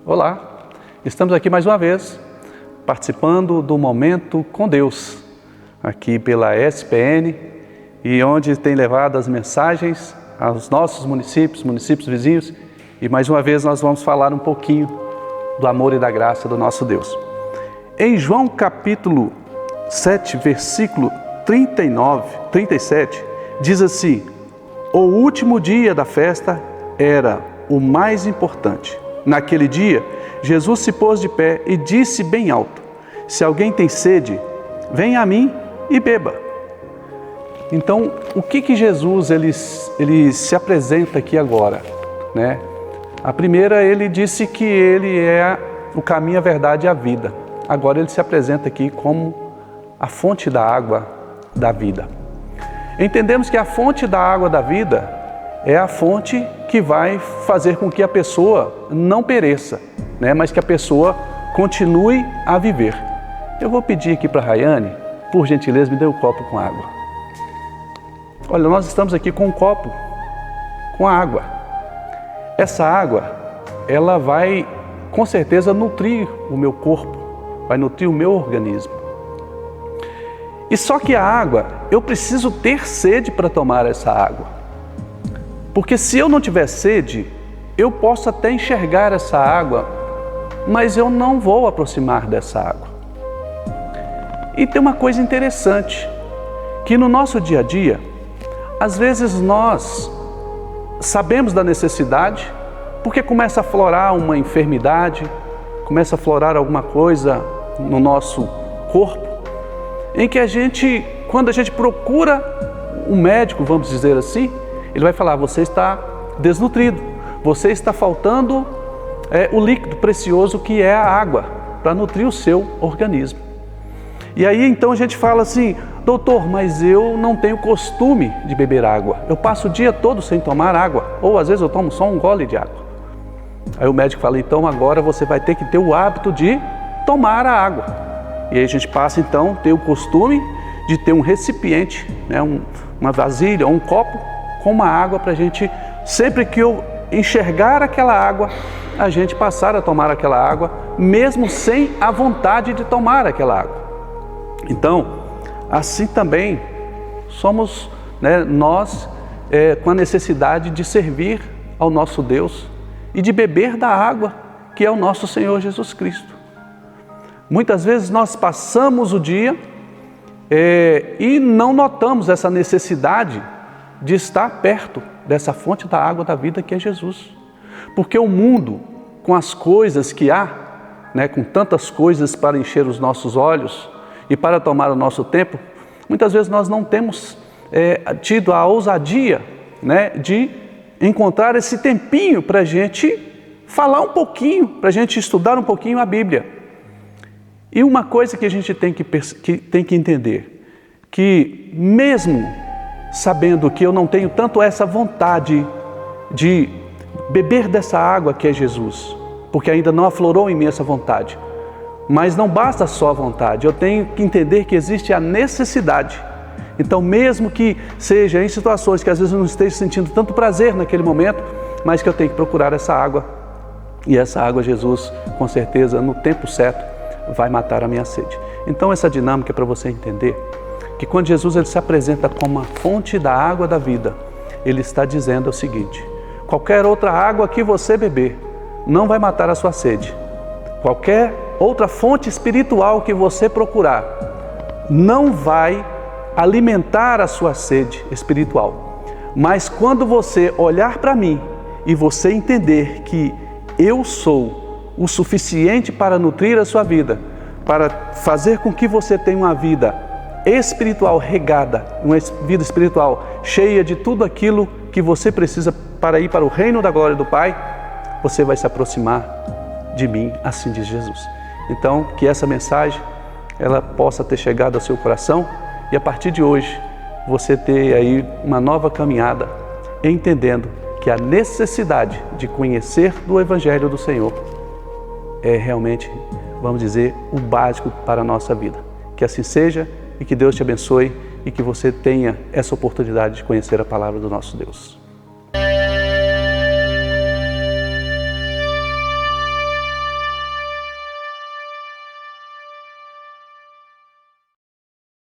Olá, estamos aqui mais uma vez participando do Momento com Deus, aqui pela SPN, e onde tem levado as mensagens aos nossos municípios vizinhos, e mais uma vez nós vamos falar um pouquinho do amor e da graça do nosso Deus. Em João capítulo 7, versículo 37, diz assim: o último dia da festa era o mais importante. Naquele dia, Jesus se pôs de pé e disse bem alto: se alguém tem sede, venha a mim e beba. Então, o que Jesus ele se apresenta aqui agora, né? A primeira, ele disse que ele é o caminho, a verdade e a vida. Agora ele se apresenta aqui como a fonte da água da vida. Entendemos que a fonte da água da vida é a fonte que vai fazer com que a pessoa não pereça, né? Mas que a pessoa continue a viver. Eu vou pedir aqui para a Rayane, por gentileza, me dê um copo com água. Olha, nós estamos aqui com um copo com água. Essa água, ela vai com certeza nutrir o meu corpo, vai nutrir o meu organismo. E só que a água, eu preciso ter sede para tomar essa água. Porque se eu não tiver sede, eu posso até enxergar essa água, mas eu não vou aproximar dessa água. E tem uma coisa interessante, que no nosso dia a dia, às vezes nós sabemos da necessidade, porque começa a florar uma enfermidade, começa a florar alguma coisa no nosso corpo, em que quando a gente procura um médico, vamos dizer assim, ele vai falar: você está desnutrido, você está faltando o líquido precioso que é a água, para nutrir o seu organismo. E aí então a gente fala assim: doutor, mas eu não tenho costume de beber água, eu passo o dia todo sem tomar água, ou às vezes eu tomo só um gole de água. Aí o médico fala: então agora você vai ter que ter o hábito de tomar a água. E aí a gente passa então a ter o costume de ter um recipiente, né, uma vasilha ou um copo com uma água para a gente, sempre que eu enxergar aquela água, a gente passar a tomar aquela água, mesmo sem a vontade de tomar aquela água. Então, assim também somos, né, nós com a necessidade de servir ao nosso Deus e de beber da água que é o nosso Senhor Jesus Cristo. Muitas vezes nós passamos o dia e não notamos essa necessidade de estar perto dessa fonte da água da vida que é Jesus. Porque o mundo, com as coisas que há, né, com tantas coisas para encher os nossos olhos e para tomar o nosso tempo, muitas vezes nós não temos tido a ousadia, né, de encontrar esse tempinho para a gente falar um pouquinho, para a gente estudar um pouquinho a Bíblia. E uma coisa que a gente tem que entender, que mesmo sabendo que eu não tenho tanto essa vontade de beber dessa água que é Jesus, porque ainda não aflorou em mim essa vontade, mas não basta só a vontade, eu tenho que entender que existe a necessidade. Então, mesmo que seja em situações que às vezes eu não esteja sentindo tanto prazer naquele momento, mas que eu tenho que procurar essa água, e essa água Jesus, com certeza, no tempo certo, vai matar a minha sede. Então, essa dinâmica é para você entender que quando Jesus ele se apresenta como a fonte da água da vida, ele está dizendo o seguinte: qualquer outra água que você beber não vai matar a sua sede. Qualquer outra fonte espiritual que você procurar não vai alimentar a sua sede espiritual. Mas quando você olhar para mim e você entender que eu sou o suficiente para nutrir a sua vida, para fazer com que você tenha uma vida espiritual regada, uma vida espiritual cheia de tudo aquilo que você precisa para ir para o reino da glória do Pai, você vai se aproximar de mim, assim diz Jesus. Então, que essa mensagem ela possa ter chegado ao seu coração e a partir de hoje você ter aí uma nova caminhada, entendendo que a necessidade de conhecer do Evangelho do Senhor é realmente, vamos dizer, o básico para a nossa vida. Que assim seja e que Deus te abençoe e que você tenha essa oportunidade de conhecer a palavra do nosso Deus.